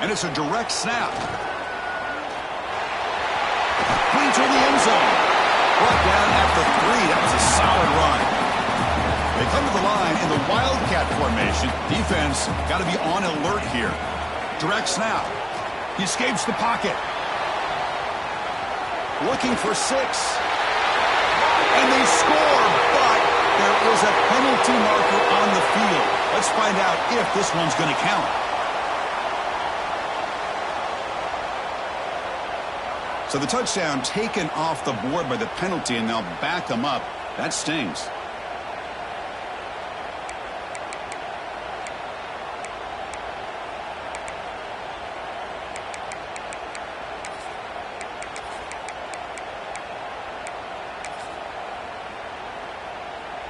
And it's a direct snap. Clean to the end zone. Brought down after 3. That was a solid run. They come to the line in the Wildcat formation. Defense got to be on alert here. Direct snap. He escapes the pocket. Looking for 6. And they score, but there is a penalty marker on the field. Let's find out if this one's going to count. So the touchdown taken off the board by the penalty, and they'll back them up. That stings.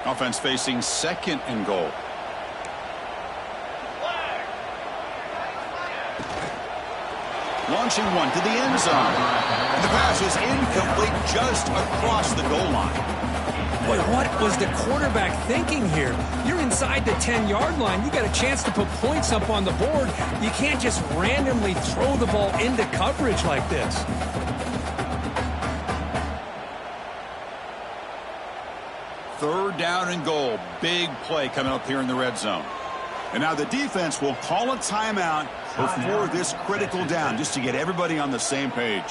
Offense facing 2nd and goal. Launching one to the end zone. And the pass is incomplete just across the goal line. But what was the quarterback thinking here? You're inside the 10-yard line. You got a chance to put points up on the board. You can't just randomly throw the ball into coverage like this. Third down and goal. Big play coming up here in the red zone. And now the defense will call a timeout before this critical down, just to get everybody on the same page.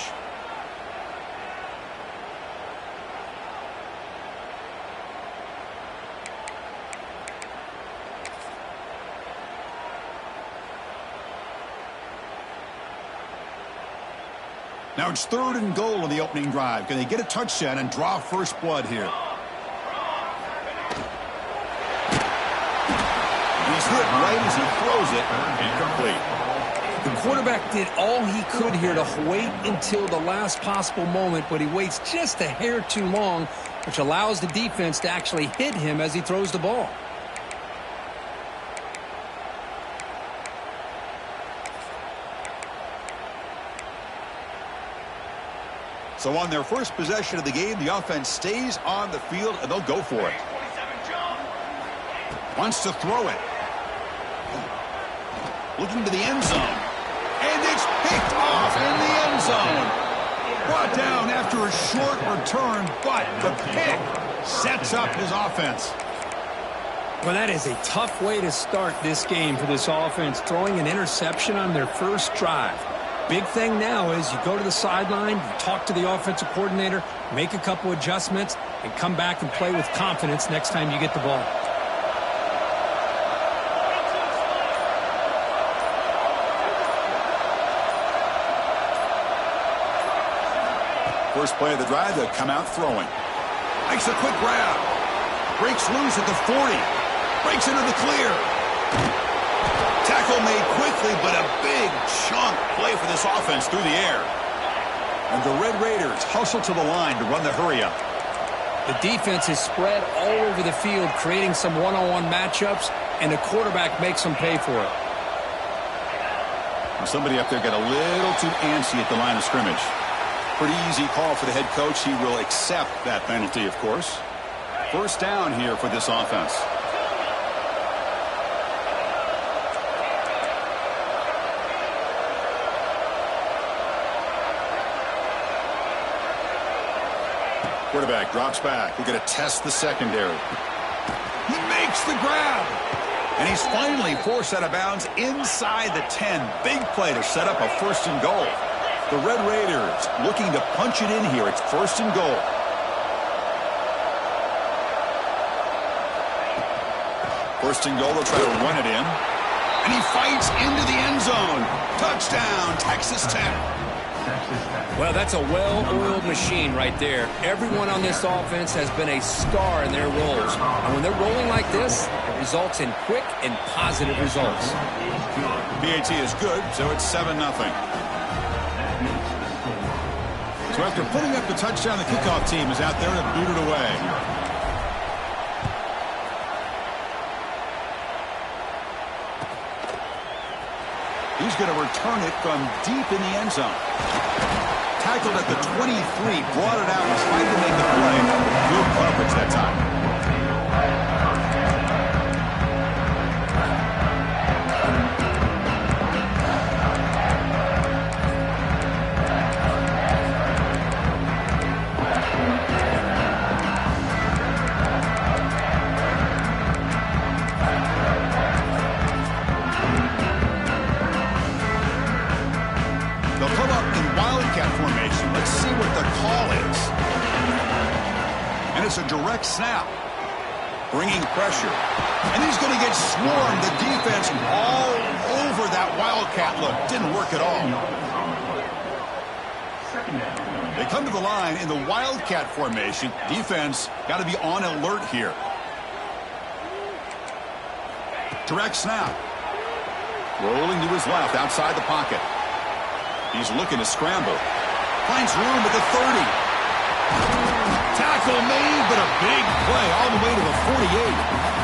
Now it's 3rd and goal on the opening drive. Can they get a touchdown and draw first blood here? He's hit right as he throws it. Incomplete. The quarterback did all he could here to wait until the last possible moment, but he waits just a hair too long, which allows the defense to actually hit him as he throws the ball. So on their first possession of the game, the offense stays on the field, and they'll go for it. Wants to throw it. Looking to the end zone. And it's picked off in the end zone. Brought down after a short return, but the pick sets up his offense. Well, that is a tough way to start this game for this offense, throwing an interception on their first drive. Big thing now is you go to the sideline, you talk to the offensive coordinator, make a couple adjustments, and come back and play with confidence next time you get the ball. First play of the drive, they'll come out throwing. Makes a quick grab. Breaks loose at the 40. Breaks into the clear. Tackle made quickly, but a big chunk play for this offense through the air. And the Red Raiders hustle to the line to run the hurry-up. The defense is spread all over the field, creating some one-on-one matchups, and the quarterback makes them pay for it. And somebody up there got a little too antsy at the line of scrimmage. Pretty easy call for the head coach. He will accept that penalty, of course. First down here for this offense. Quarterback drops back. We're going to test the secondary. He makes the grab. And he's finally forced out of bounds inside the 10. Big play to set up a 1st and goal. The Red Raiders looking to punch it in here. It's 1st and goal. First and goal, they'll try to run it in. And he fights into the end zone. Touchdown, Texas Tech. Well, that's a well-oiled machine right there. Everyone on this offense has been a star in their roles. And when they're rolling like this, it results in quick and positive results. PAT is good, so it's 7-0. So after putting up the touchdown, the kickoff team is out there to boot it away. He's going to return it from deep in the end zone. Tackled at the 23, brought it out and tried to make the play. Good coverage that time. wildcat formation. Let's see what the call is. And it's a direct snap. Bringing pressure. And he's going to get swarmed. The defense all over that wildcat look. Didn't work at all. They come to the line in the wildcat formation. Defense got to be on alert here. Direct snap. Rolling to his left outside the pocket. He's looking to scramble. Finds room at the 30. Tackle made, but a big play all the way to the 48.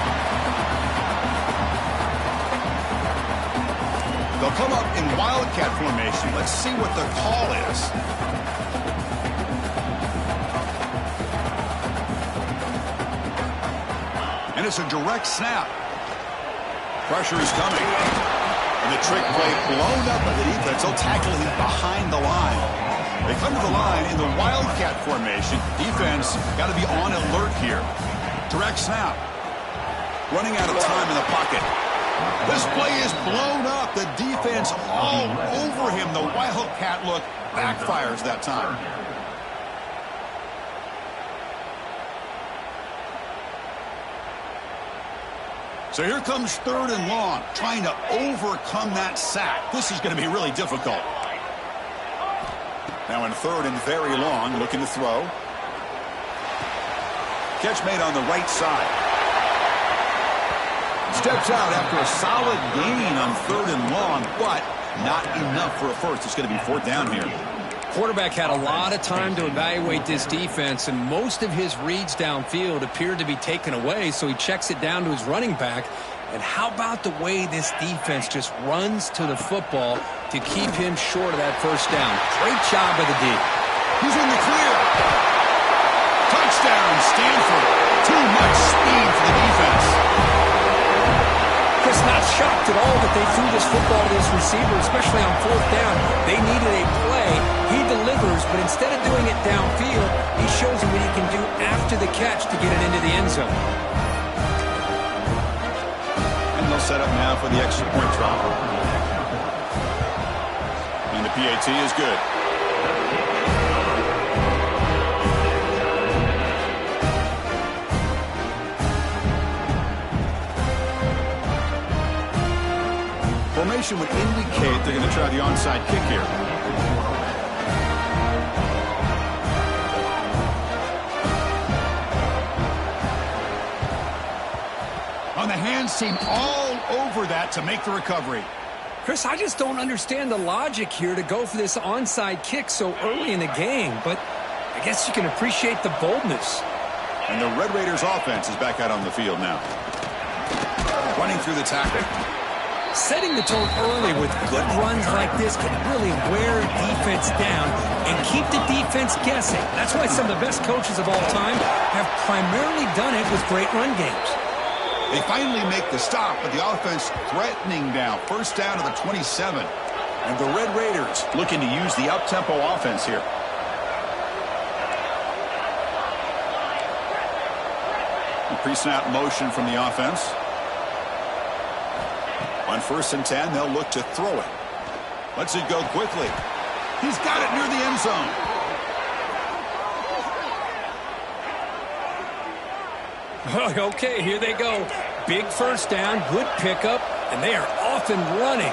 They'll come up in wildcat formation. Let's see what the call is. And it's a direct snap. Pressure is coming. And the trick play blown up by the defense. They'll tackle him behind the line. They come to the line in the wildcat formation. Defense got to be on alert here. Direct snap. Running out of time in the pocket. This play is blown up. The defense all over him. The wildcat look backfires that time. So here comes 3rd and long, trying to overcome that sack. This is going to be really difficult. Now in 3rd and very long, looking to throw. Catch made on the right side. Steps out after a solid gain on 3rd and long, but not enough for a first. It's going to be 4th down here. Quarterback had a lot of time to evaluate this defense, and most of his reads downfield appeared to be taken away, so he checks it down to his running back. And how about the way this defense just runs to the football to keep him short of that first down? Great job by the D. He's in the clear. Touchdown, Stanford. Too much speed for the defense. Chris, not shocked at all that they threw this football to this receiver, especially on 4th down. They needed a play. He delivers, but instead of doing it downfield, he shows him what he can do after the catch to get it into the end zone. And they'll set up now for the extra point try. And the PAT is good. Formation would indicate they're going to try the onside kick here. On the hands team all over that to make the recovery. Chris, I just don't understand the logic here to go for this onside kick so early in the game, but I guess you can appreciate the boldness. And the Red Raiders offense is back out on the field now. Running through the tackle. Setting the tone early with good runs like this can really wear defense down and keep the defense guessing. That's why some of the best coaches of all time have primarily done it with great run games. They finally make the stop, but the offense threatening now. 1st down to the 27. And the Red Raiders looking to use the up-tempo offense here. Pre-snap motion from the offense. On 1st and 10, they'll look to throw it. Lets it go quickly. He's got it near the end zone. Okay, here they go. Big 1st down, good pickup, and they are off and running.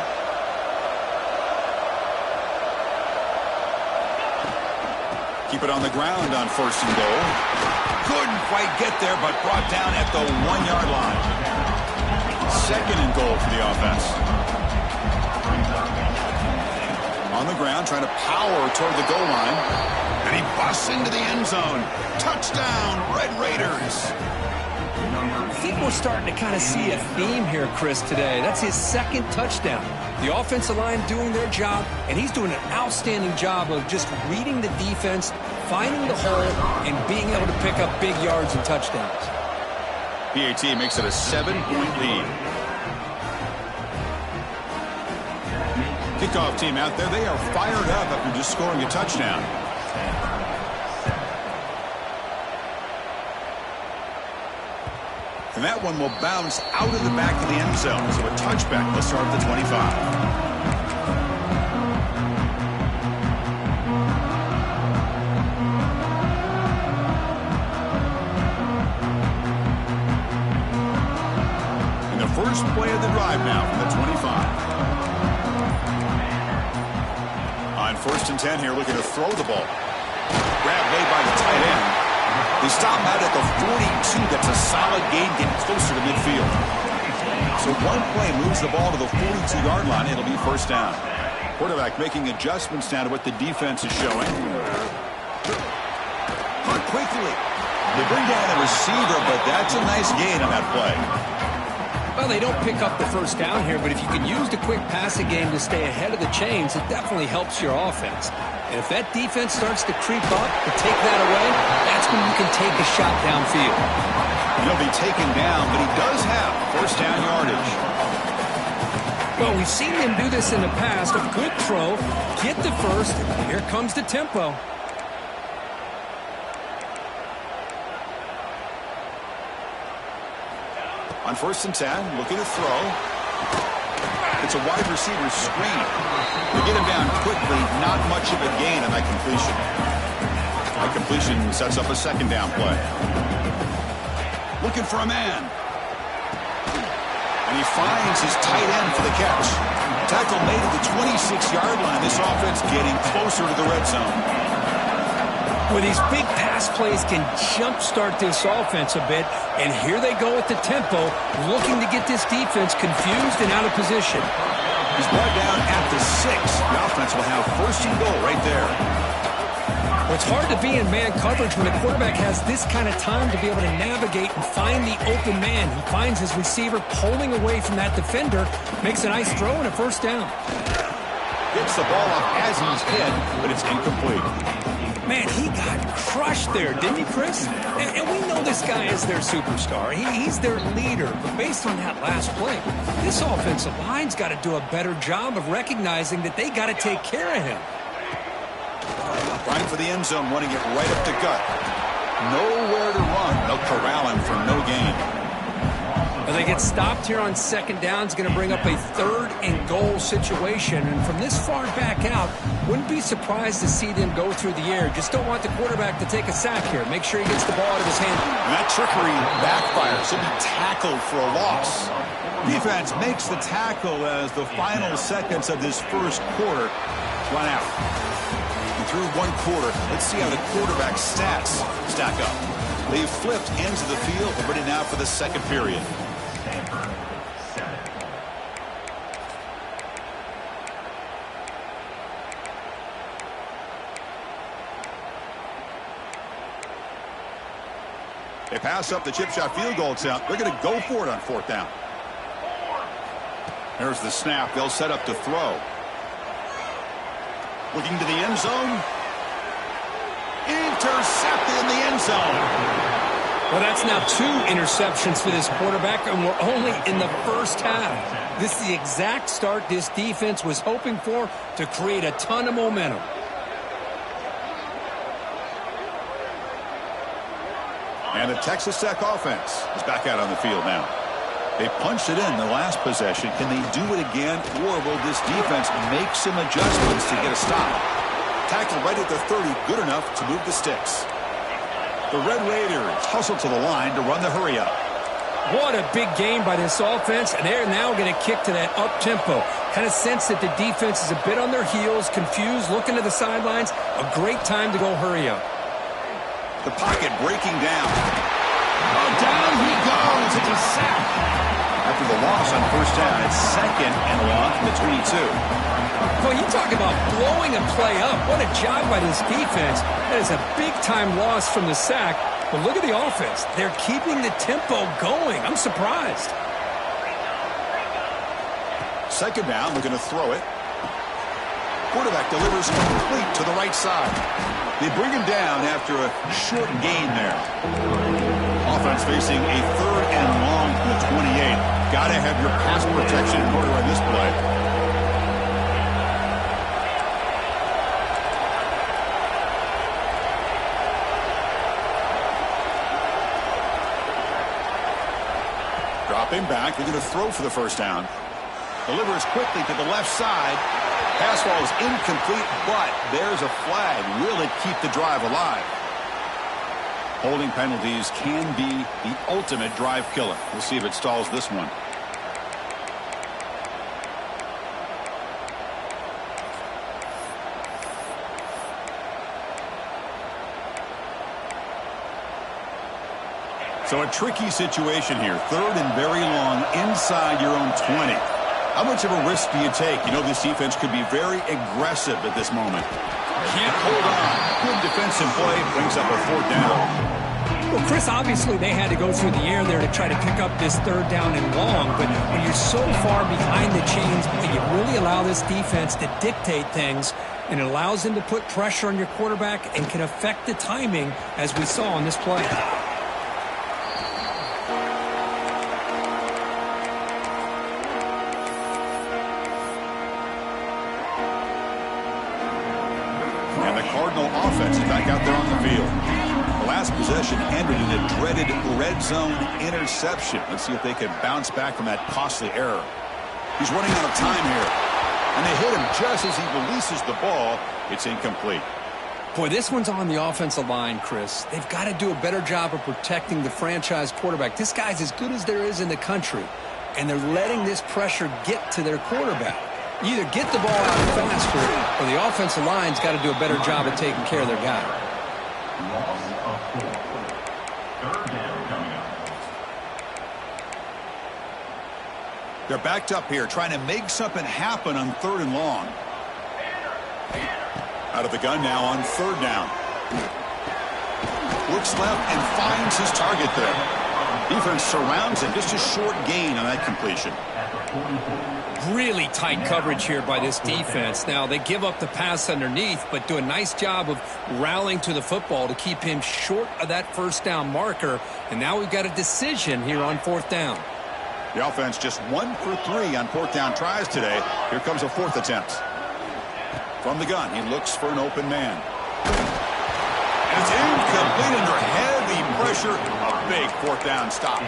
Keep it on the ground on 1st and goal. Couldn't quite get there, but brought down at the 1-yard line. 2nd and goal for the offense. On the ground, trying to power toward the goal line. And he busts into the end zone. Touchdown, Red Raiders. I think we're starting to kind of see a theme here, Chris, today. That's his 2nd touchdown. The offensive line doing their job, and he's doing an outstanding job of just reading the defense, finding the hole, and being able to pick up big yards and touchdowns. PAT makes it a 7-point lead. Kickoff team out there, they are fired up after just scoring a touchdown. And that one will bounce out of the back of the end zone. So a touchback will start at the 25. 1st and 10 here, looking to throw the ball. Grab made by the tight end. They stop him out at the 42. That's a solid gain, getting closer to midfield. So one play moves the ball to the 42-yard line. It'll be 1st down. Quarterback making adjustments now to what the defense is showing. Hunt quickly. They bring down the receiver, but that's a nice gain on that play. Well, they don't pick up the 1st down here, but if you can use the quick passing game to stay ahead of the chains, it definitely helps your offense. And if that defense starts to creep up to take that away, that's when you can take a shot downfield. He'll be taken down, but he does have 1st down yardage. Well, we've seen him do this in the past. A good throw, get the 1st, here comes the tempo. On 1st and 10, looking to throw. It's a wide receiver screen. They get him down quickly, not much of a gain on that completion. That completion sets up a 2nd down play. Looking for a man. And he finds his tight end for the catch. Tackle made at the 26-yard line. This offense getting closer to the red zone. Well, these big pass plays can jumpstart this offense a bit, and here they go with the tempo, looking to get this defense confused and out of position. He's brought down at the 6. The offense will have 1st and goal right there. Well, it's hard to be in man coverage when the quarterback has this kind of time to be able to navigate and find the open man. He finds his receiver pulling away from that defender, makes a nice throw and a 1st down. Gets the ball off as he's hit, but it's incomplete. Man, he got crushed there, didn't he, Chris? And we know this guy is their superstar. He's their leader. But based on that last play, this offensive line's got to do a better job of recognizing that they got to take care of him. Trying for the end zone, running it right up the gut. Nowhere to run. They'll corral him for no gain. Well, they get stopped here on 2nd down. It's going to bring up a 3rd and goal situation. And from this far back out, wouldn't be surprised to see them go through the air. Just don't want the quarterback to take a sack here. Make sure he gets the ball out of his hand. And that trickery backfires. He'll be tackled for a loss. Defense makes the tackle as the final seconds of this 1st quarter run out. And through 1 quarter, let's see how the quarterback's stats stack up. They've flipped ends of the field. We're ready now for the 2nd period. They pass up the chip shot field goal attempt. They're going to go for it on 4th down. There's the snap. They'll set up to throw. Looking to the end zone. Intercepted in the end zone. Well, that's now 2 interceptions for this quarterback, and we're only in the 1st half. This is the exact start this defense was hoping for to create a ton of momentum. And the Texas Tech offense is back out on the field now. They punched it in the last possession. Can they do it again, or will this defense make some adjustments to get a stop? Tackle right at the 30, good enough to move the sticks. The Red Raiders hustle to the line to run the hurry up. What a big game by this offense, and they're now going to kick to that up-tempo. Kind of sense that the defense is a bit on their heels, confused, looking to the sidelines. A great time to go hurry up. The pocket breaking down. Oh, down he goes. It's a sack. After the loss on 1st down, it's 2nd and long from the 22. Well, you talk about blowing a play up. What a job by this defense. That is a big-time loss from the sack. But look at the offense. They're keeping the tempo going. I'm surprised. 2nd down, looking to throw it. Quarterback delivers complete to the right side. They bring him down after a short gain there. Offense facing a 3rd and long from the 28. Got to have your pass protection in order on this play. Dropping back, looking to throw for the 1st down. Delivers quickly to the left side. Pass ball is incomplete, but there's a flag. Will it keep the drive alive? Holding penalties can be the ultimate drive killer. We'll see if it stalls this one. So a tricky situation here. 3rd and very long inside your own 20. How much of a risk do you take? You know this defense could be very aggressive at this moment. Can't hold on. Good defensive play. Brings up a 4th down. Well, Chris, obviously they had to go through the air there to try to pick up this 3rd down and long, but when you're so far behind the chains, you really allow this defense to dictate things, and it allows them to put pressure on your quarterback and can affect the timing, as we saw on this play. And the Cardinal offense is back out there on the field. Last possession ended in a dreaded red zone interception. Let's see if they can bounce back from that costly error. He's running out of time here. And they hit him just as he releases the ball. It's incomplete. Boy, this one's on the offensive line, Chris. They've got to do a better job of protecting the franchise quarterback. This guy's as good as there is in the country, and they're letting this pressure get to their quarterback. You either get the ball out faster, or the offensive line's got to do a better job of taking care of their guy. They're backed up here, trying to make something happen on 3rd and long. Out of the gun now on 3rd down. Looks left and finds his target there. Defense surrounds him. Just a short gain on that completion. Really tight coverage here by this defense. Now, they give up the pass underneath, but do a nice job of rallying to the football to keep him short of that 1st down marker. And now we've got a decision here on 4th down. The offense just 1 for 3 on 4th down tries today. Here comes a 4th attempt. From the gun, he looks for an open man. And it's incomplete under heavy pressure. A big 4th down stop.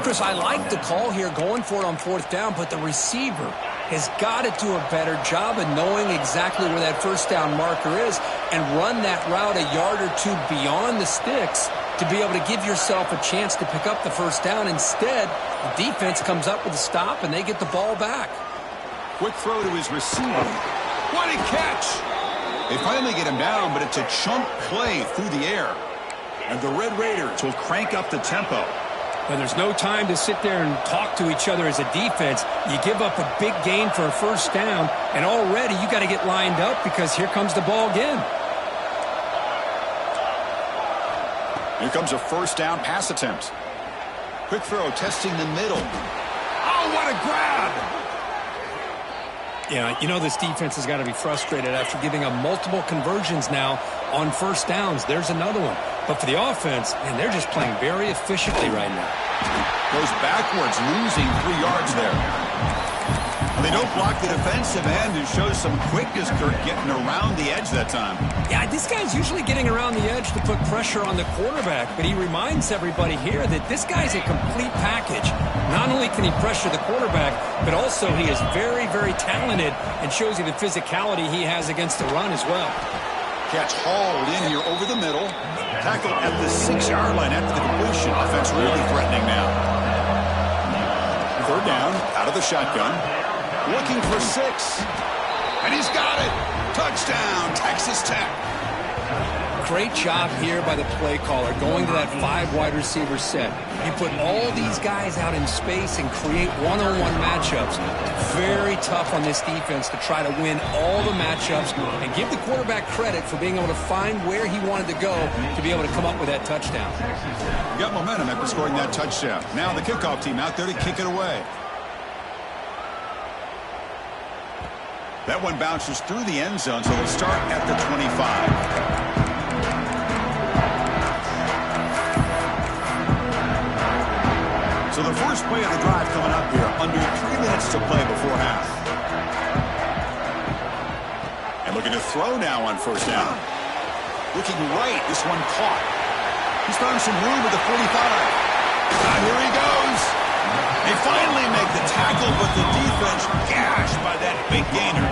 Chris, I like the call here going for it on 4th down, but the receiver has got to do a better job of knowing exactly where that 1st down marker is and run that route a yard or 2 beyond the sticks to be able to give yourself a chance to pick up the 1st down. Instead, the defense comes up with a stop, and they get the ball back. Quick throw to his receiver. What a catch! They finally get him down, but it's a chunk play through the air. And the Red Raiders will crank up the tempo. Well, there's no time to sit there and talk to each other as a defense. You give up a big gain for a 1st down, and already you got to get lined up because here comes the ball again. Here comes a 1st down pass attempt. Quick throw, testing the middle. Oh, what a grab! Yeah, you know this defense has got to be frustrated after giving up multiple conversions now on 1st downs. There's another one. But for the offense, man, they're just playing very efficiently right now. Goes backwards, losing 3 yards there. And they don't block the defensive end, who shows some quickness, Kurt, getting around the edge that time. Yeah, this guy's usually getting around the edge to put pressure on the quarterback, but he reminds everybody here that this guy's a complete package. Not only can he pressure the quarterback, but also he is very, very talented and shows you the physicality he has against the run as well. Catch hauled in here over the middle. Tackle at the 6-yard line after the completion. Offense really threatening now. 3rd down, out of the shotgun. Looking for 6. And he's got it. Touchdown, Texas Tech. Great job here by the play caller going to that 5 wide receiver set. You put all these guys out in space and create one-on-one matchups. Very tough on this defense to try to win all the matchups and give the quarterback credit for being able to find where he wanted to go to be able to come up with that touchdown. Got momentum after scoring that touchdown. Now the kickoff team out there to kick it away. That one bounces through the end zone, so they'll start at the 25. So the first play of the drive coming up here, under 3 minutes to play before half. And looking to throw now on 1st down. Looking right, this one caught. He's found some room at the 45. And here he goes. They finally make the tackle, but the defense gashed by that big gainer.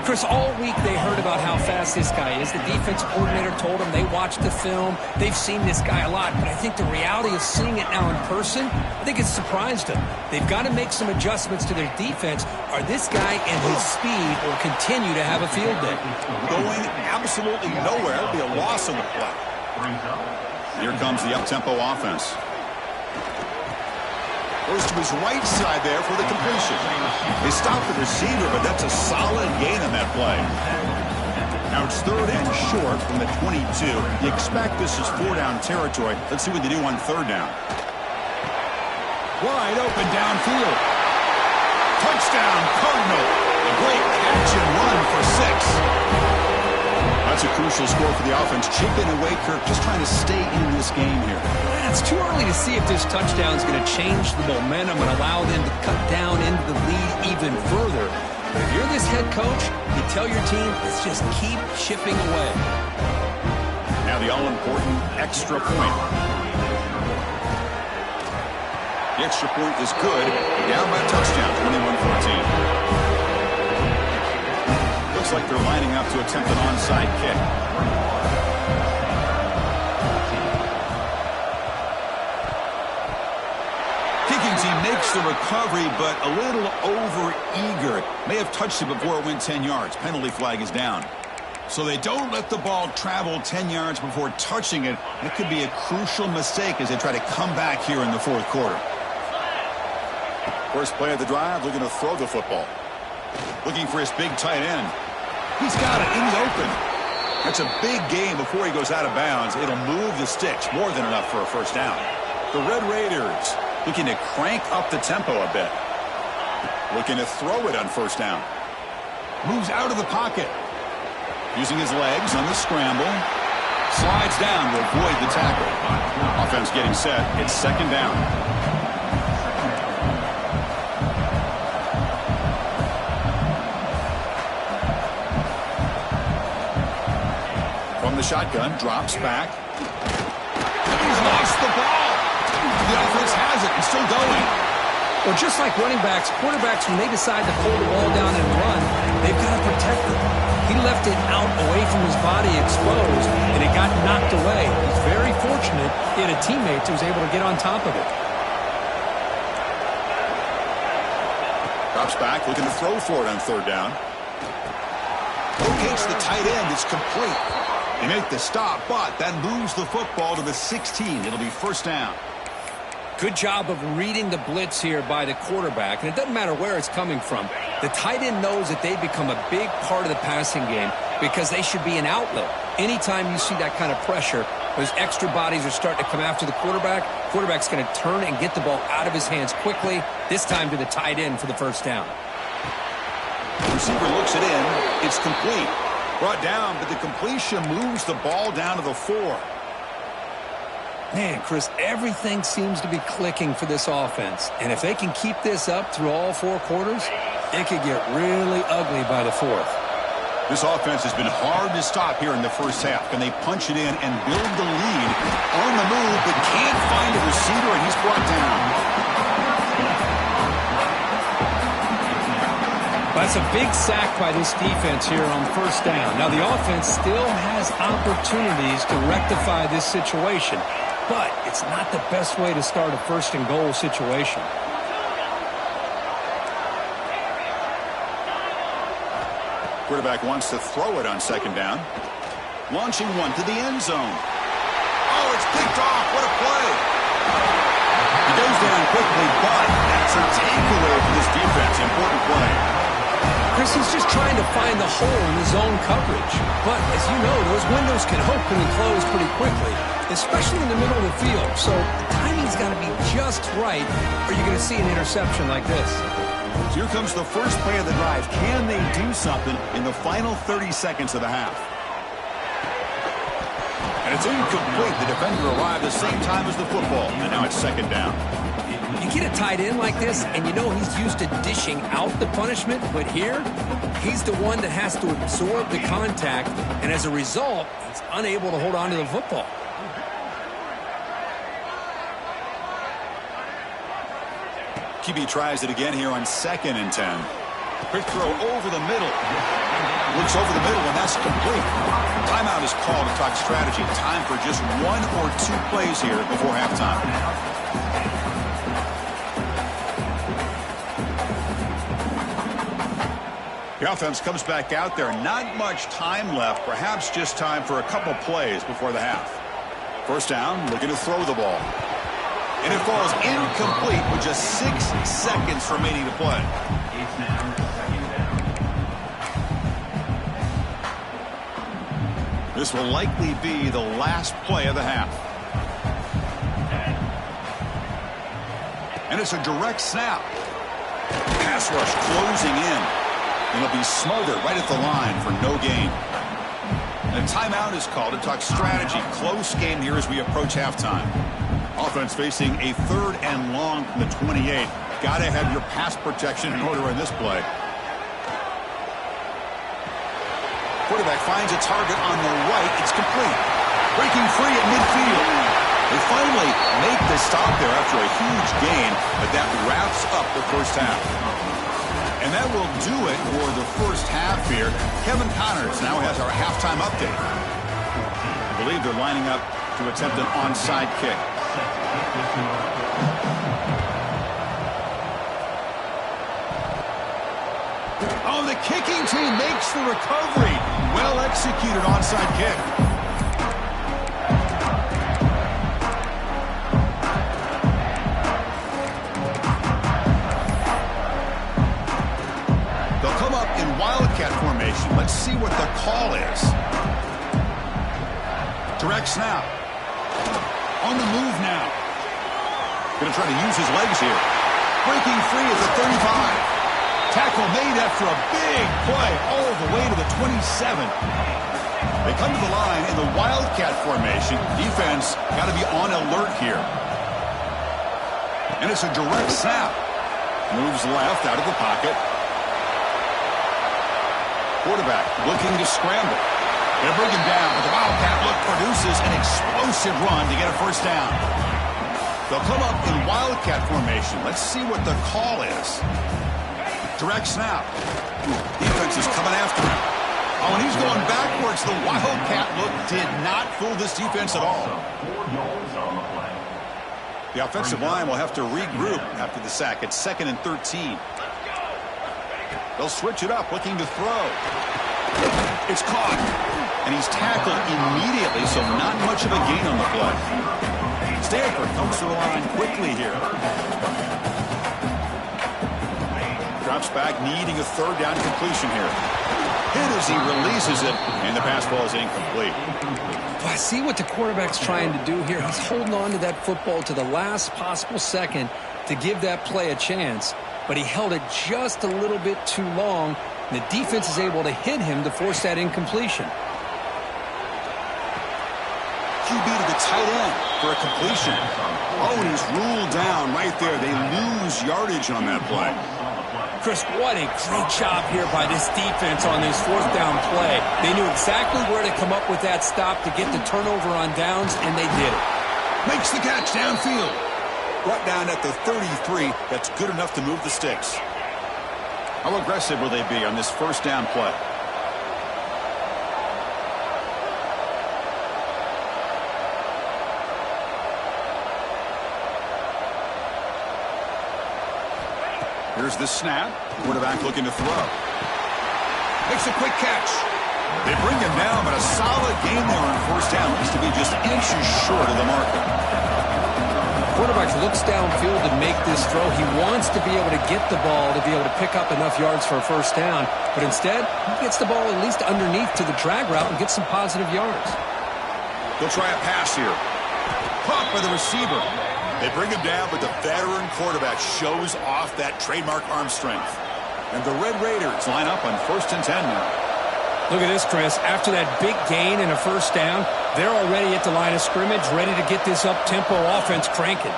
Chris, all week they heard about how fast this guy is. The defense coordinator told them they watched the film. They've seen this guy a lot. But I think the reality of seeing it now in person, I think it's surprised them. They've got to make some adjustments to their defense, or this guy and his speed will continue to have a field day. Going absolutely nowhere. It'll be a loss on the play. Here comes the up-tempo offense. Goes to his right side there for the completion. They stop the receiver, but that's a solid gain on that play. Now it's 3rd and short from the 22. You expect this is 4-down territory. Let's see what they do on 3rd down. Wide open downfield. Touchdown, Cardinal. A great catch and run for 6. That's a crucial score for the offense. Chipping away, Kirk, just trying to stay in this game here. It's too early to see if this touchdown is going to change the momentum and allow them to cut down into the lead even further. If you're this head coach, you tell your team, let's just keep chipping away. Now the all-important extra point. The extra point is good. Down by a touchdown, 21-14. Looks like they're lining up to attempt an onside kick. Kicking team makes the recovery, but a little over-eager. May have touched it before it went 10 yards. Penalty flag is down. So they don't let the ball travel 10 yards before touching it. That could be a crucial mistake as they try to come back here in the 4th quarter. First play of the drive, looking to throw the football. Looking for his big tight end. He's got it in the open. That's a big gain before he goes out of bounds. It'll move the sticks, more than enough for a 1st down. The Red Raiders looking to crank up the tempo a bit. Looking to throw it on 1st down. Moves out of the pocket. Using his legs on the scramble. Slides down to avoid the tackle. Offense getting set. It's 2nd down. From the shotgun, drops back. He's lost the ball. The offense has it and still going. Well, just like running backs, quarterbacks, when they decide to pull the ball down and run, they've got to protect it. He left it out away from his body exposed, and it got knocked away. He's very fortunate he had a teammate who was able to get on top of it. Drops back, looking to throw for it on 3rd down. Locates the tight end. It's complete. They make the stop, but that moves the football to the 16. It'll be 1st down. Good job of reading the blitz here by the quarterback, and it doesn't matter where it's coming from. The tight end knows that they've become a big part of the passing game because they should be an outlet. Anytime you see that kind of pressure, those extra bodies are starting to come after the quarterback's going to turn and get the ball out of his hands quickly, this time to the tight end for the 1st down. The receiver looks it in. It's complete. Brought down, but the completion moves the ball down to the 4. Man, Chris, everything seems to be clicking for this offense. And if they can keep this up through all 4 quarters, it could get really ugly by the 4th. This offense has been hard to stop here in the 1st half. Can they punch it in and build the lead? On the move, but can't find a receiver, and he's brought down. That's a big sack by this defense here on 1st down. Now, the offense still has opportunities to rectify this situation, but it's not the best way to start a 1st and goal situation. Quarterback wants to throw it on 2nd down. Launching one to the end zone. Oh, it's picked off. What a play. He goes down quickly, but that's a takeaway for this defense. Important play. Chris, he's just trying to find the hole in his zone coverage. But, as you know, those windows can open and close pretty quickly, especially in the middle of the field. So the timing's got to be just right, or you're going to see an interception like this. Here comes the first play of the drive. Can they do something in the final 30 seconds of the half? And it's incomplete. The defender arrived the same time as the football, and now it's 2nd down. You get a tight end like this, and you know he's used to dishing out the punishment, but here, he's the one that has to absorb the contact, and as a result, he's unable to hold on to the football. QB tries it again here on 2nd and 10. Quick throw over the middle. Looks over the middle, and that's complete. Timeout is called to talk strategy. Time for just 1 or 2 plays here before halftime. The offense comes back out there. Not much time left. Perhaps just time for a couple plays before the half. First down, looking to throw the ball. And it falls incomplete with just 6 seconds remaining to play. This will likely be the last play of the half. And it's a direct snap. Pass rush closing in. And it'll be smothered right at the line for no gain. And a timeout is called to talk strategy. Close game here as we approach halftime. Offense facing a 3rd and long from the 28. Got to have your pass protection in order in this play. Quarterback finds a target on the right. It's complete. Breaking free at midfield. They finally make the stop there after a huge gain, but that wraps up the first half. And that will do it for the first half here. Kevin Connors now has our halftime update. I believe they're lining up to attempt an onside kick. Oh, the kicking team makes the recovery. Well executed onside kick. They'll come up in Wildcat formation. Let's see what the call is. Direct snap. On the move now. Going to try to use his legs here. Breaking free at the 35. Tackle made after a big play all the way to the 27. They come to the line in the Wildcat formation. Defense got to be on alert here. And it's a direct snap. Moves left out of the pocket. Quarterback looking to scramble. They'll bring him down, but the Wildcat look produces an explosive run to get a first down. They'll come up in Wildcat formation. Let's see what the call is. Direct snap. Defense is coming after him. Oh, and he's going backwards. The Wildcat look did not fool this defense at all. The offensive line will have to regroup after the sack. It's 2nd and 13. They'll switch it up, looking to throw. It's caught. And he's tackled immediately, so not much of a gain on the play. Stanford comes to the line quickly here. Drops back, needing a 3rd down completion here. Hit as he releases it, and the pass ball is incomplete. Well, I see what the quarterback's trying to do here. He's holding on to that football to the last possible second to give that play a chance, but he held it just a little bit too long, and the defense is able to hit him to force that incompletion. QB to the tight end for a completion. Oh, and he's ruled down right there. They lose yardage on that play. Chris, what a great job here by this defense on this 4th down play. They knew exactly where to come up with that stop to get the turnover on downs, and they did it. Makes the catch downfield. Brought down at the 33. That's good enough to move the sticks. How aggressive will they be on this 1st down play? Here's the snap. Quarterback looking to throw. Makes a quick catch. They bring him down, but a solid game there on 1st down. Looks to be just inches short of the marker. Quarterback looks downfield to make this throw. He wants to be able to get the ball to be able to pick up enough yards for a 1st down. But instead, he gets the ball at least underneath to the drag route and gets some positive yards. They'll try a pass here. Caught by the receiver. They bring him down, but the veteran quarterback shows off that trademark arm strength. And the Red Raiders line up on 1st and 10 now. Look at this, Chris. After that big gain and a 1st down, they're already at the line of scrimmage, ready to get this up-tempo offense cranking.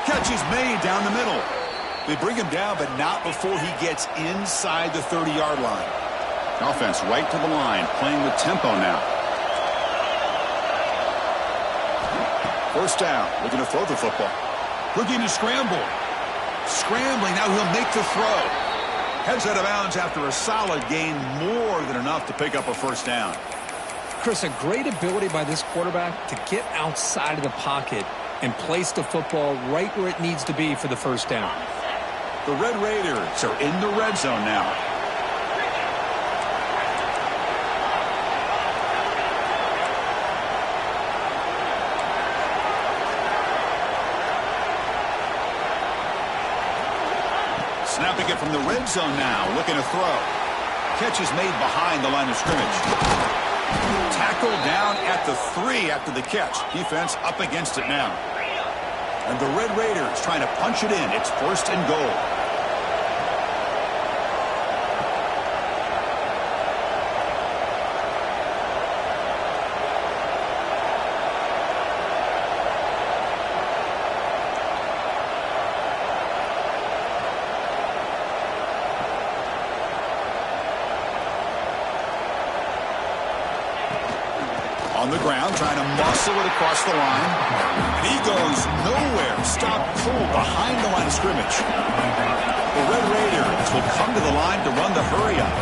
Catch is made down the middle. They bring him down, but not before he gets inside the 30-yard line. Offense right to the line, playing with tempo now. 1st down, looking to throw the football. Looking to scramble. Scrambling, now he'll make the throw. Heads out of bounds after a solid gain, more than enough to pick up a 1st down. Chris, a great ability by this quarterback to get outside of the pocket and place the football right where it needs to be for the 1st down. The Red Raiders are in the red zone now. take it from the red zone now, looking to throw. Catch is made behind the line of scrimmage. Tackled down at the 3 after the catch. Defense up against it now. And the Red Raiders trying to punch it in. It's 1st and goal. On the ground, trying to muscle it across the line. And he goes nowhere. Stopped cold behind the line of scrimmage. The Red Raiders will come to the line to run the hurry-up.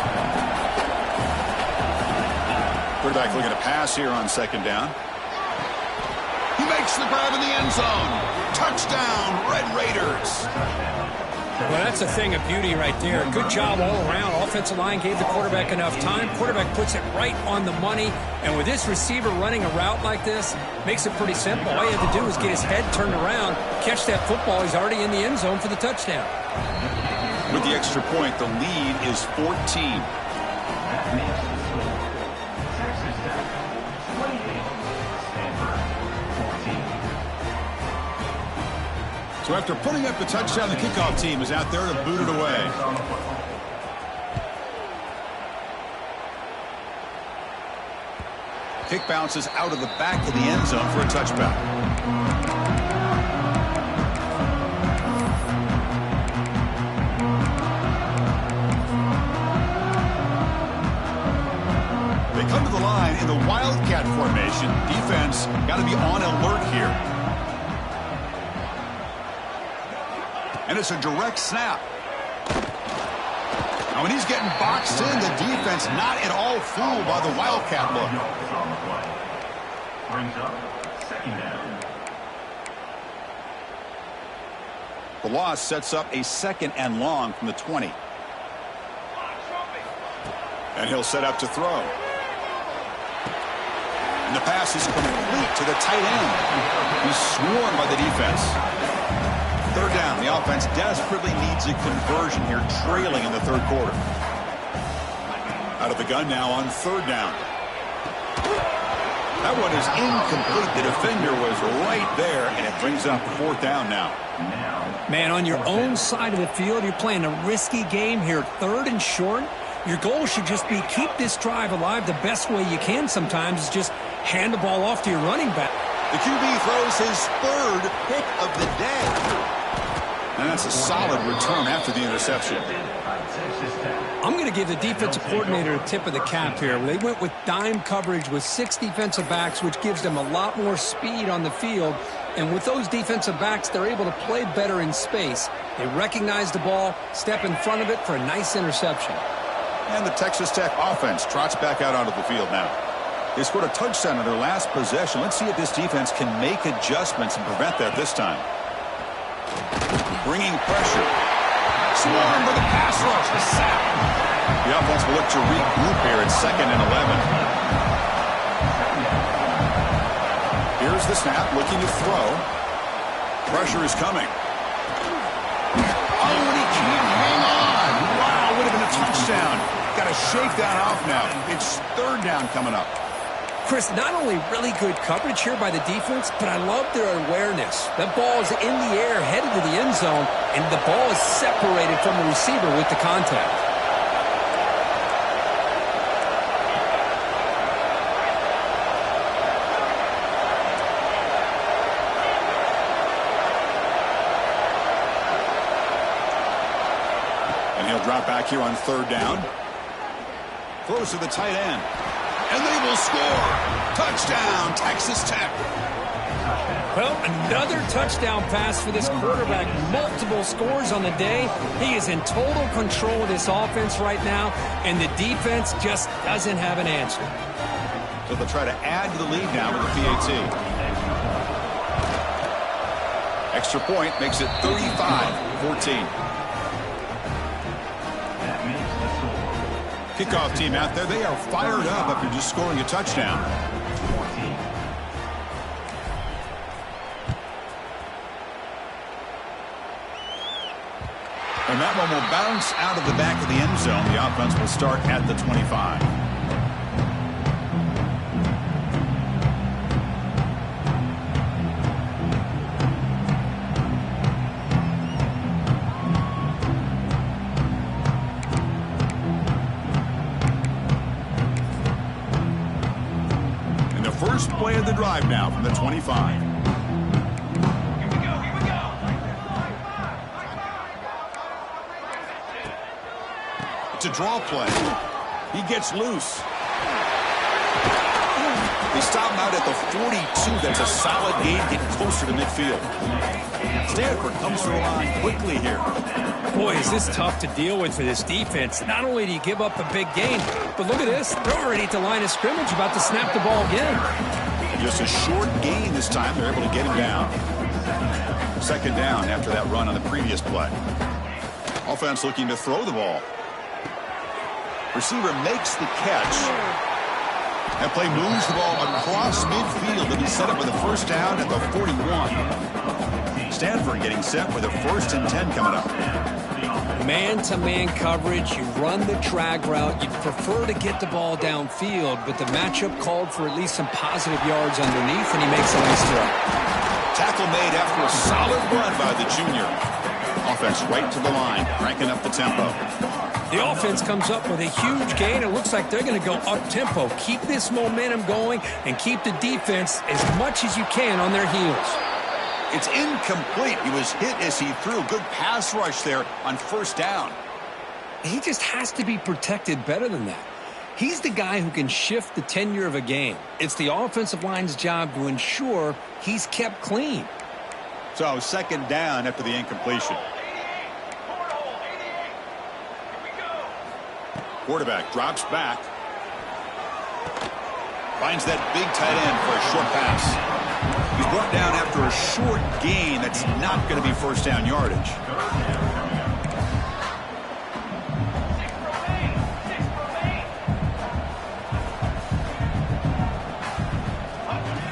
Quarterback looking to pass here on 2nd down. He makes the grab in the end zone. Touchdown, Red Raiders. Well, that's a thing of beauty right there. Good job all around. Offensive line gave the quarterback enough time. Quarterback puts it right on the money. And with this receiver running a route like this, makes it pretty simple. All you have to do is get his head turned around, catch that football. He's already in the end zone for the touchdown. With the extra point, the lead is 14. So after putting up the touchdown, the kickoff team is out there to boot it away. Kick bounces out of the back of the end zone for a touchback. They come to the line in the Wildcat formation. Defense got to be on alert here. And it's a direct snap. Now, when he's getting boxed in, the defense not at all fooled by the Wildcat look. Brings up 2nd down. The loss sets up a 2nd and long from the 20. And he'll set up to throw. And the pass is complete to the tight end. He's swarmed by the defense. 3rd down. The offense desperately needs a conversion here, trailing in the 3rd quarter. Out of the gun now on 3rd down. That one is incomplete. The defender was right there, and it brings up 4th down now. Man, on your own side of the field, you're playing a risky game here. 3rd and short. Your goal should just be keep this drive alive the best way you can sometimes is just hand the ball off to your running back. The QB throws his 3rd pick of the day. And that's a solid return after the interception. I'm going to give the defensive coordinator a tip of the cap here. They went with dime coverage with 6 defensive backs, which gives them a lot more speed on the field. And with those defensive backs, they're able to play better in space. They recognize the ball, step in front of it for a nice interception. And the Texas Tech offense trots back out onto the field now. They scored a touchdown in their last possession. Let's see if this defense can make adjustments and prevent that this time. Bringing pressure. Swarm for the pass rush. The sack. The offense will look to regroup here at 2nd and 11. Here's the snap, looking to throw. Pressure is coming. Oh, and he can't hang on. Wow, would have been a touchdown. Got to shake that off now. It's 3rd down coming up. Chris, not only really good coverage here by the defense, but I love their awareness. That ball is in the air, headed to the end zone, and the ball is separated from the receiver with the contact. And he'll drop back here on 3rd down. Close to the tight end. And they will score. Touchdown, Texas Tech. Well, another touchdown pass for this quarterback. Multiple scores on the day. He is in total control of this offense right now, and the defense just doesn't have an answer. So they'll try to add to the lead now with the PAT. Extra point makes it 35-14. Kickoff team out there, they are fired up after just scoring a touchdown. And that one one will bounce out of the back of the end zone. The offense will start at the 25. And the first play of the drive now from the 25. It's a draw play. He gets loose. They stop him out at the 42. That's a solid gain, getting closer to midfield. Stanford comes to the line quickly here. Boy, is this tough to deal with for this defense. Not only do you give up a big gain, but look at this. They're already at the line of scrimmage, about to snap the ball again. Just a short gain this time. They're able to get him down. Second down after that run on the previous play. Offense looking to throw the ball. Receiver makes the catch. That play moves the ball across midfield. They'll be set up with a first down at the 41. Stanford getting set with a 1st and 10 coming up. Man-to-man coverage. You run the drag route. You'd prefer to get the ball downfield, but the matchup called for at least some positive yards underneath, and he makes a nice throw. Tackle made after a solid run by the junior. Offense right to the line, cranking up the tempo. The offense comes up with a huge gain. It looks like they're going to go up-tempo. Keep this momentum going and keep the defense as much as you can on their heels. It's incomplete. He was hit as he threw. Good pass rush there on first down. He just has to be protected better than that. He's the guy who can shift the tenure of a game. It's the offensive line's job to ensure he's kept clean. So second down after the incompletion. Quarterback drops back. Finds that big tight end for a short pass. He's brought down after a short gain. That's not going to be first down yardage.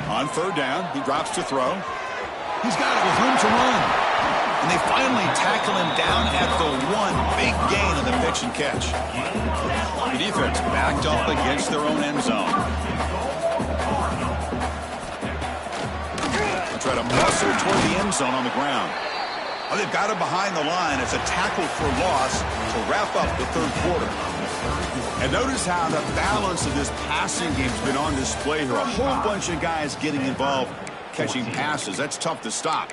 On third down, he drops to throw. He's got it with room to run. And they finally tackle him down at the 1. Big gain on the pitch and catch. The defense backed up against their own end zone. They try to muscle toward the end zone on the ground. Oh, they've got him behind the line. It's a tackle for loss to wrap up the third quarter. And notice how the balance of this passing game's been on display here. A whole bunch of guys getting involved catching passes. That's tough to stop.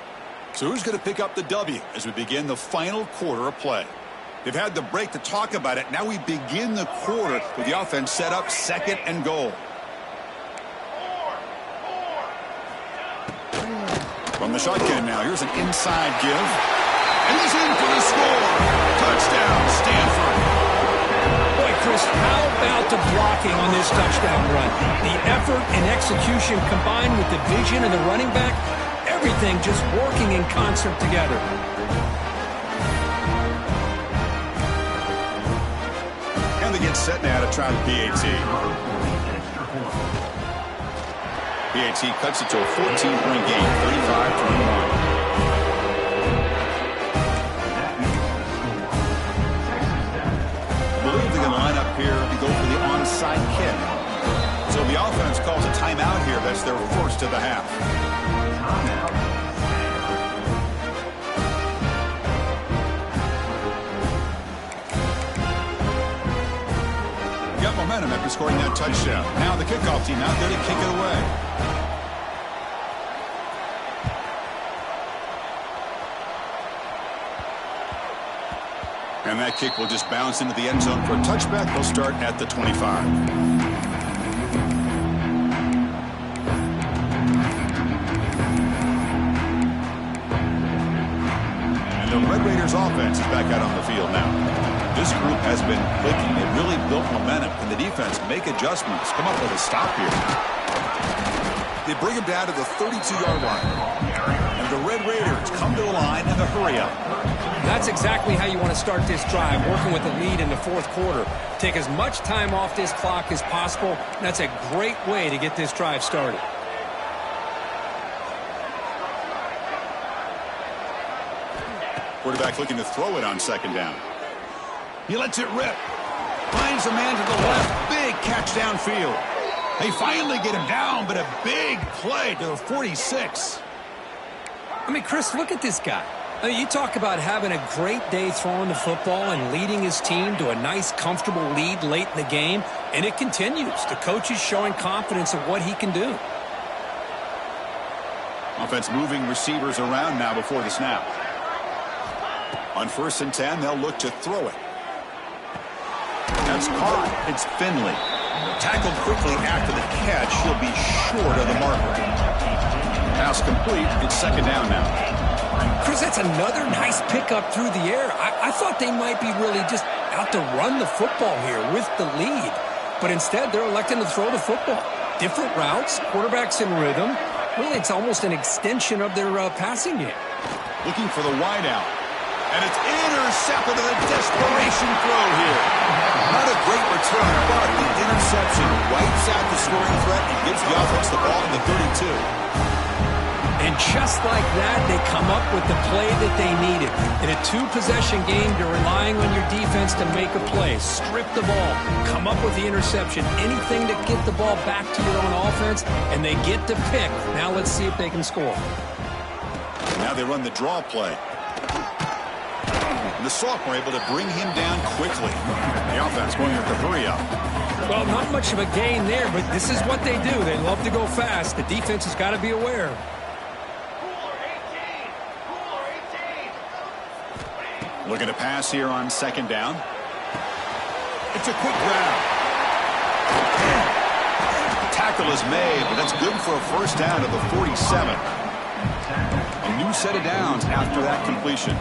So who's going to pick up the W as we begin the final quarter of play? They've had the break to talk about it. Now we begin the quarter with the offense set up 2nd and goal. From the shotgun now, here's an inside give. And he's in for the score. Touchdown, Stanford. Boy, Chris, how about the blocking on this touchdown run? The effort and execution combined with the vision of the running back, everything just working in concert together. And they get set now to try the PAT. PAT cuts it to a 14-point game, 35-21. I believe they're going to line up here and go for the onside kick. So the offense calls a timeout here. That's their first of the half. Got momentum after scoring that touchdown. Now the kickoff team out there to kick it away. And that kick will just bounce into the end zone for a touchback. They'll start at the 25. The Red Raiders offense is back out on the field now. This group has been clicking. They've really built momentum. Can the defense make adjustments? Come up with a stop here. They bring him down to the 32-yard line. And the Red Raiders come to the line in the hurry up. That's exactly how you want to start this drive, working with a lead in the fourth quarter. Take as much time off this clock as possible. That's a great way to get this drive started. Quarterback looking to throw it on second down. He lets it rip. Finds a man to the left. Big catch downfield. They finally get him down, but a big play to the 46. I mean, Chris, look at this guy. I mean, you talk about having a great day throwing the football and leading his team to a nice, comfortable lead late in the game, and it continues. The coach is showing confidence of what he can do. Offense moving receivers around now before the snap. On 1st and 10, they'll look to throw it. That's caught. It's Finley. Tackled quickly after the catch. He'll be short of the marker. Pass complete. It's 2nd down now. Chris, that's another nice pickup through the air. I thought they might be really just out to run the football here with the lead. But instead, they're electing to throw the football. Different routes, quarterbacks in rhythm. Really, it's almost an extension of their passing game. Looking for the wide out. And it's intercepted with a desperation throw here. Not a great return, but the interception wipes out the scoring threat and gives the offense the ball in the 32. And just like that, they come up with the play that they needed. In a 2-possession game, you're relying on your defense to make a play. Strip the ball. Come up with the interception. Anything to get the ball back to your own offense, and they get to pick. Now let's see if they can score. Now they run the draw play. The sophomore able to bring him down quickly. The offense going with the hurry up. Well, not much of a gain there, but this is what they do. They love to go fast. The defense has got to be aware. Looking to pass here on 2nd down. It's a quick grab. Tackle is made, but that's good for a 1st down to the 47. A new set of downs after that completion.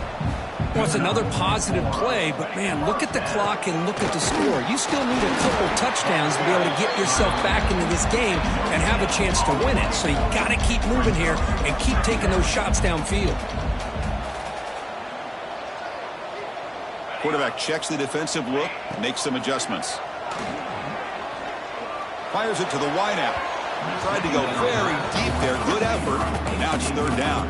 Well, it's another positive play, but, man, look at the clock and look at the score. You still need a couple touchdowns to be able to get yourself back into this game and have a chance to win it. So you got to keep moving here and keep taking those shots downfield. Quarterback checks the defensive look, makes some adjustments. Fires it to the wideout. Tried to go very deep there. Good effort. Now it's 3rd down.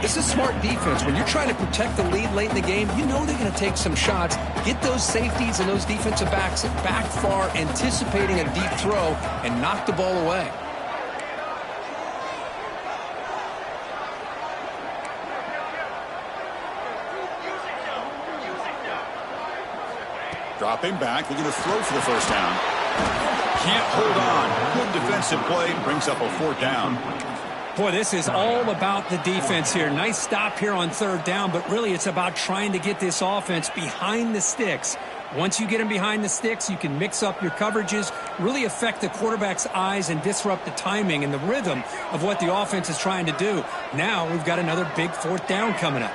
This is smart defense. When you're trying to protect the lead late in the game, you know they're going to take some shots, get those safeties and those defensive backs back far, anticipating a deep throw, and knock the ball away. Dropping back, looking to throw for the 1st down. Can't hold on. Good defensive play, brings up a 4th down. Boy, this is all about the defense here. Nice stop here on 3rd down, but really it's about trying to get this offense behind the sticks. Once you get them behind the sticks, you can mix up your coverages, really affect the quarterback's eyes and disrupt the timing and the rhythm of what the offense is trying to do. Now we've got another big 4th down coming up.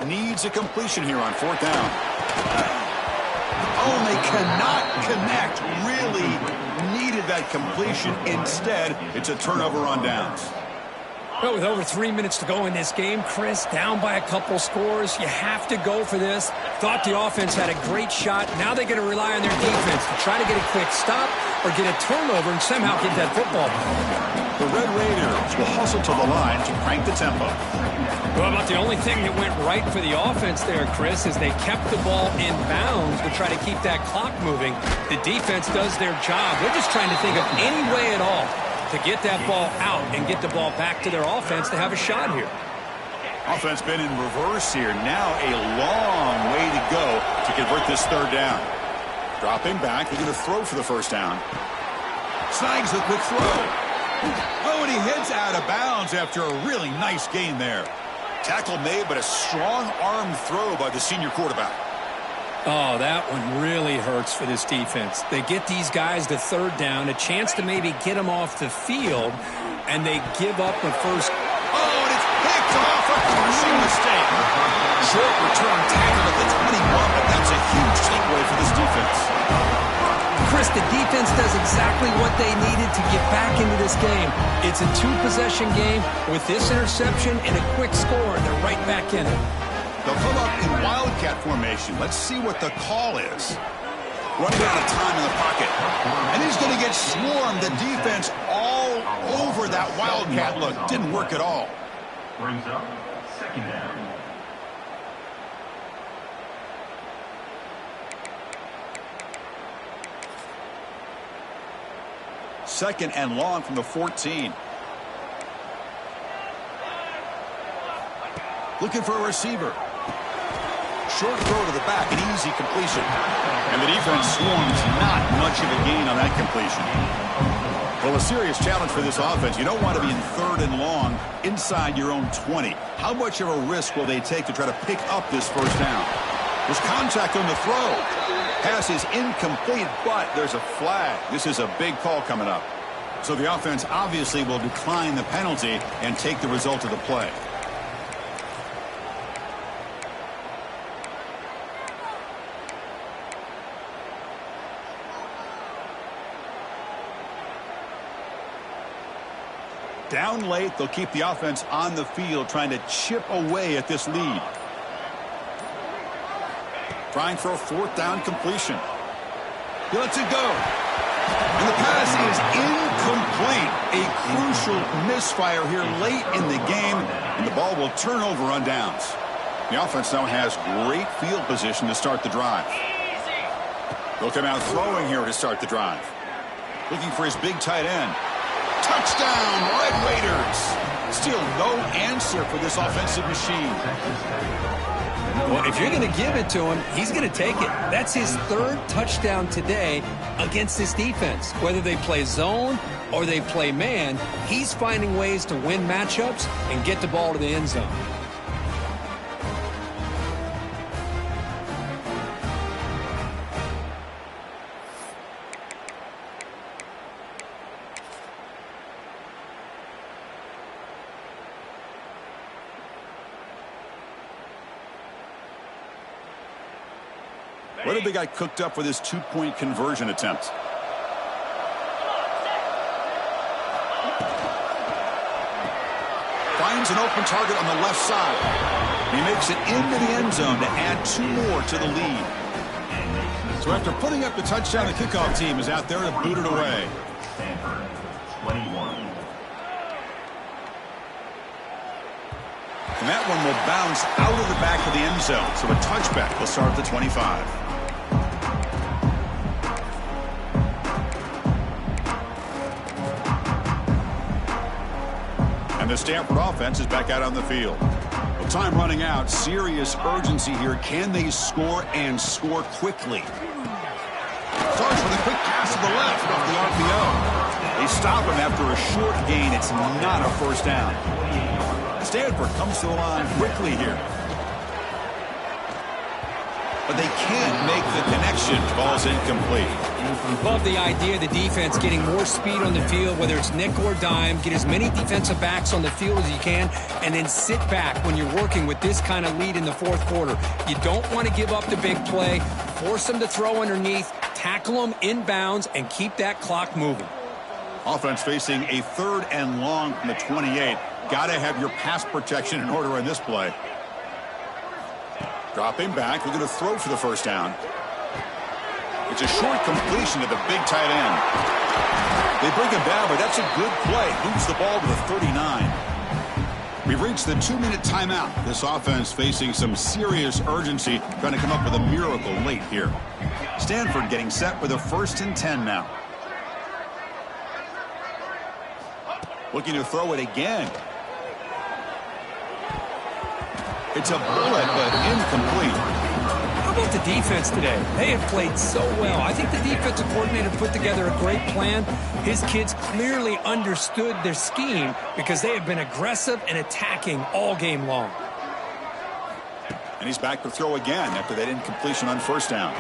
Needs a completion here on 4th down. Oh, they cannot connect. Really needed that completion. Instead, it's a turnover on downs. Well, with over 3 minutes to go in this game, Chris, down by a couple scores, you have to go for this. Thought the offense had a great shot. Now they're going to rely on their defense to try to get a quick stop or get a turnover and somehow get that football. The Red Raiders will hustle to the line to crank the tempo. Well, about the only thing that went right for the offense there, Chris, is they kept the ball in bounds to try to keep that clock moving. The defense does their job. They're just trying to think of any way at all to get that ball out and get the ball back to their offense to have a shot here. Offense been in reverse here. Now a long way to go to convert this 3rd down. Dropping back, looking to throw for the 1st down. Snags the quick throw. Oh, and he heads out of bounds after a really nice gain there. Tackle made, but a strong arm throw by the senior quarterback. Oh, that one really hurts for this defense. They get these guys to 3rd down, a chance to maybe get them off the field, and they give up the first. Oh, and it's picked off. A crushing mistake. Short return tackle at the 21, but that's a huge takeaway for this defense. Chris, the defense does exactly what they needed to get back into this game. It's a 2-possession game. With this interception and a quick score, they're right back in it. They'll come up in wildcat formation. Let's see what the call is. Running out of time in the pocket. And he's going to get swarmed. The defense all over that Wildcat look. Didn't work at all. Brings up second down. Second and long from the 14. Looking for a receiver. Short throw to the back, an easy completion. And the defense swarms, not much of a gain on that completion. Well, a serious challenge for this offense. You don't want to be in third and long inside your own 20. How much of a risk will they take to try to pick up this first down? There's contact on the throw. Pass is incomplete, but there's a flag. This is a big call coming up. So the offense obviously will decline the penalty and take the result of the play. Down late, they'll keep the offense on the field trying to chip away at this lead. Trying for a fourth down completion. He lets it go. And the pass is incomplete. A crucial misfire here late in the game, and the ball will turn over on downs. The offense now has great field position to start the drive. They'll come out throwing here to start the drive. Looking for his big tight end. Touchdown, Red Raiders. Still no answer for this offensive machine. Well, if you're going to give it to him, he's going to take it. That's his third touchdown today against this defense. Whether they play zone or they play man, he's finding ways to win matchups and get the ball to the end zone. What have they got cooked up for this two-point conversion attempt? Finds an open target on the left side. He makes it into the end zone to add two more to the lead. So after putting up the touchdown, the kickoff team is out there to boot it away. Stanford, 21. And that one will bounce out of the back of the end zone. So a touchback will start at the 25. The Stanford offense is back out on the field. Well, time running out. Serious urgency here. Can they score and score quickly? Starts with a quick pass to the left off the RPO. They stop him after a short gain. It's not a first down. Stanford comes to the line quickly here. But they can't make the connection. Ball's incomplete. Love the idea of the defense getting more speed on the field, whether it's nickel or dime. Get as many defensive backs on the field as you can, and then sit back when you're working with this kind of lead in the fourth quarter. You don't want to give up the big play. Force them to throw underneath, tackle them inbounds, and keep that clock moving. Offense facing a third and long from the 28. Got to have your pass protection in order in this play. Dropping back, looking to throw for the first down. It's a short completion to the big tight end. They bring him down, but that's a good play. Moves the ball to the 39. We've reached the 2-minute timeout. This offense facing some serious urgency, trying to come up with a miracle late here. Stanford getting set with a 1st and 10 now. Looking to throw it again. It's a bullet, but incomplete. How about the defense today? They have played so well. I think the defensive coordinator put together a great plan. His kids clearly understood their scheme because they have been aggressive and attacking all game long. And he's back to throw again after that incompletion on first down.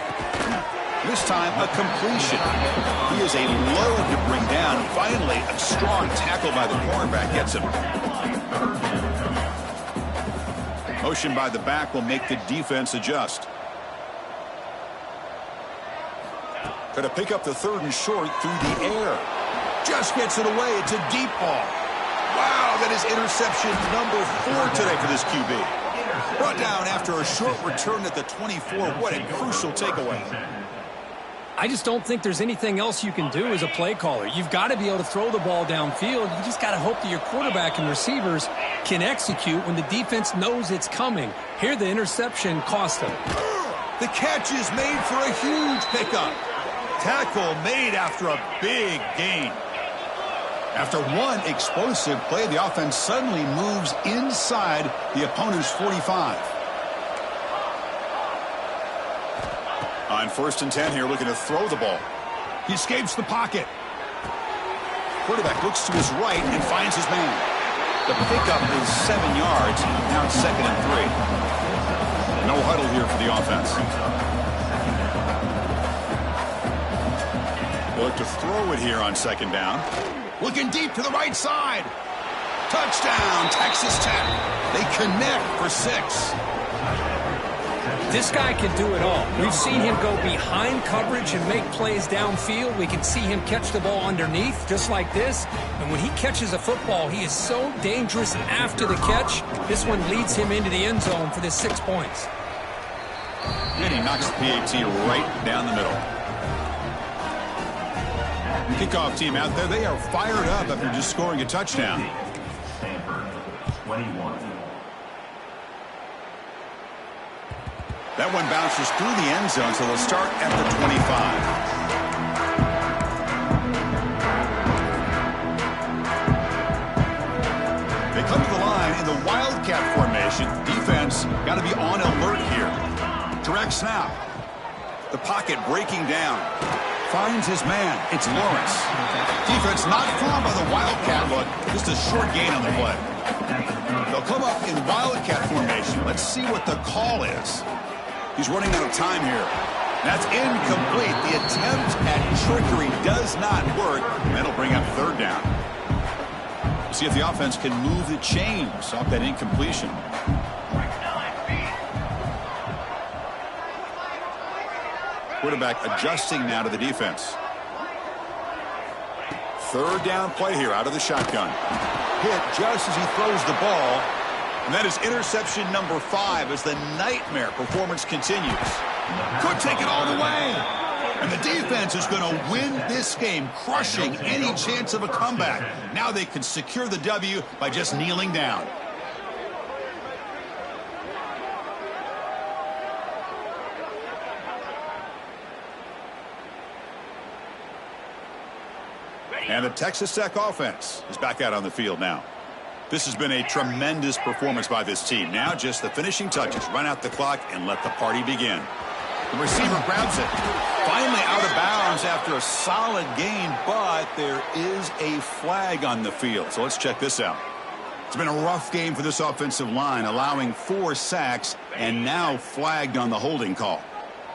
This time, a completion. He is a load to bring down. Finally, a strong tackle by the cornerback gets him. Motion by the back will make the defense adjust. Going to pick up the 3rd and short through the air. Just gets it away. It's a deep ball. Wow, that is interception number 4 today for this QB. Brought down after a short return at the 24. What a crucial takeaway. I just don't think there's anything else you can do as a play caller. You've got to be able to throw the ball downfield. You just got to hope that your quarterback and receivers can execute when the defense knows it's coming. Here, the interception cost them. The catch is made for a huge pickup. Tackle made after a big gain. After one explosive play, the offense suddenly moves inside the opponent's 45. On 1st and 10 here, looking to throw the ball. He escapes the pocket. Quarterback looks to his right and finds his man. The pickup is 7 yards. Now it's 2nd and 3. No huddle here for the offense. They look to throw it here on 2nd down. Looking deep to the right side. Touchdown, Texas Tech. They connect for 6. This guy can do it all. We've seen him go behind coverage and make plays downfield. We can see him catch the ball underneath, just like this. And when he catches a football, he is so dangerous after the catch. This one leads him into the end zone for the 6 points. And he knocks the PAT right down the middle. Kickoff team out there, they are fired up after just scoring a touchdown. Stanford, 21. That one bounces through the end zone, so they'll start at the 25. They come to the line in the Wildcat formation. Defense got to be on alert here. Direct snap. The pocket breaking down. Finds his man. It's Lawrence. Defense not fooled by the Wildcat look. Just a short gain on the play. They'll come up in Wildcat formation. Let's see what the call is. He's running out of time here. That's incomplete. The attempt at trickery does not work. And that'll bring up 3rd down. We'll see if the offense can move the chains off that incompletion. Quarterback adjusting now to the defense. 3rd down play here out of the shotgun. Hit just as he throws the ball. And that is interception number 5 as the nightmare performance continues. Could take it all the way. And the defense is going to win this game, crushing any chance of a comeback. Now they can secure the W by just kneeling down. And the Texas Tech offense is back out on the field now. This has been a tremendous performance by this team. Now just the finishing touches. Run out the clock and let the party begin. The receiver grabs it. Finally out of bounds after a solid gain, but there is a flag on the field. So let's check this out. It's been a rough game for this offensive line, allowing 4 sacks and now flagged on the holding call.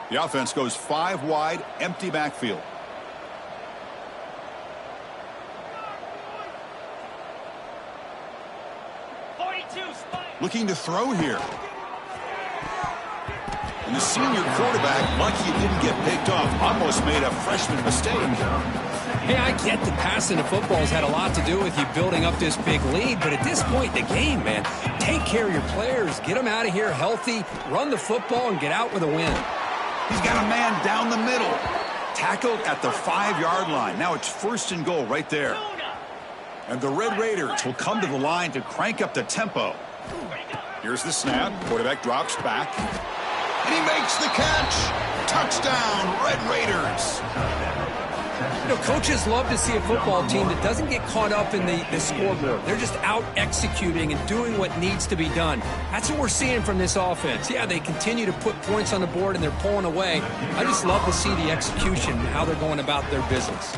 The offense goes 5 wide, empty backfield. Looking to throw here. And the senior quarterback, lucky he didn't get picked off, almost made a freshman mistake. Hey, I get that passing the football's had a lot to do with you building up this big lead, but at this point in the game, man, take care of your players. Get them out of here healthy, run the football, and get out with a win. He's got a man down the middle. Tackled at the 5-yard line. Now it's 1st and goal right there. And the Red Raiders will come to the line to crank up the tempo. Here's the snap. Quarterback drops back. And he makes the catch. Touchdown, Red Raiders. You know, coaches love to see a football team that doesn't get caught up in the scoreboard. They're just out executing and doing what needs to be done. That's what we're seeing from this offense. Yeah, they continue to put points on the board and they're pulling away. I just love to see the execution and how they're going about their business.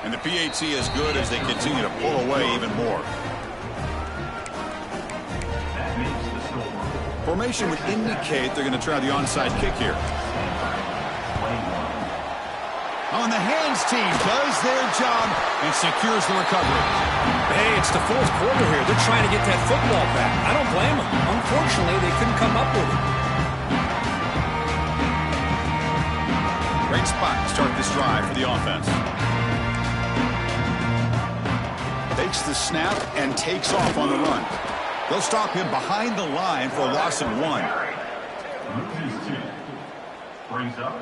And the PAT is good as they continue to pull away even more. Formation would indicate they're going to try the onside kick here. On the hands team does their job and secures the recovery. Hey, it's the 4th quarter here. They're trying to get that football back. I don't blame them. Unfortunately, they couldn't come up with it. Great spot to start this drive for the offense. Takes the snap and takes off on the run. They'll stop him behind the line for a loss of 1. Loses 2. Brings up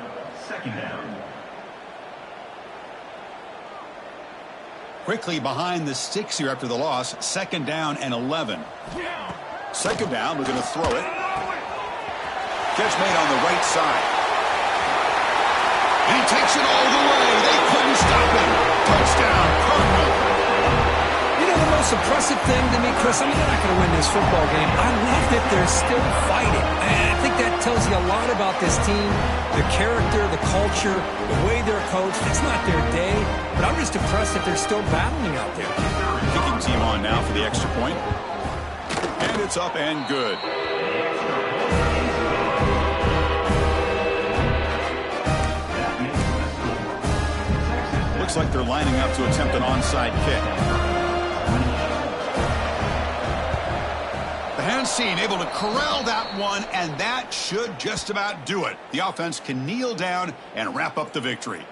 Second down. Quickly behind the sticks here after the loss. Second down and 11. Second down, we're going to throw it. Catch made on the right side. And he takes it all the way. They couldn't stop him. Touchdown, Cardinal. You know, the most impressive thing to me, Chris, I mean, they're not going to win this football game. I love that they're still fighting. And I think that tells you a lot about this team, the character, the culture, the way they're coached. It's not their day, but I'm just impressed that they're still battling out there. Kicking team on now for the extra point. And it's up and good. Looks like they're lining up to attempt an onside kick. The hands team able to corral that one, and that should just about do it. The offense can kneel down and wrap up the victory.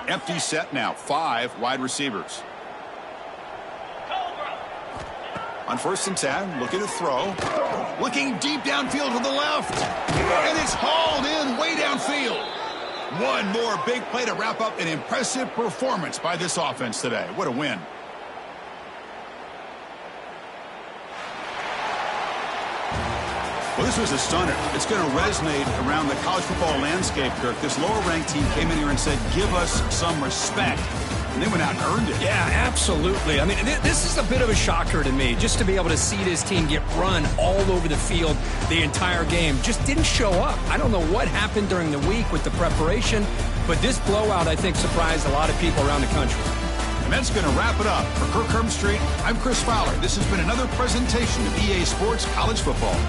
Empty set now. 5 wide receivers. On 1st and 10, looking to throw. Looking deep downfield to the left. And it's hauled in way downfield. One more big play to wrap up an impressive performance by this offense today. What a win. Well, this was a stunner. It's going to resonate around the college football landscape, Kirk. This lower-ranked team came in here and said, give us some respect. And they went out and earned it. Yeah, absolutely. I mean, this is a bit of a shocker to me, just to be able to see this team get run all over the field the entire game. Just didn't show up. I don't know what happened during the week with the preparation, but this blowout, I think, surprised a lot of people around the country. And that's going to wrap it up. For Kirk Herbstreit, I'm Chris Fowler. This has been another presentation of EA Sports College Football.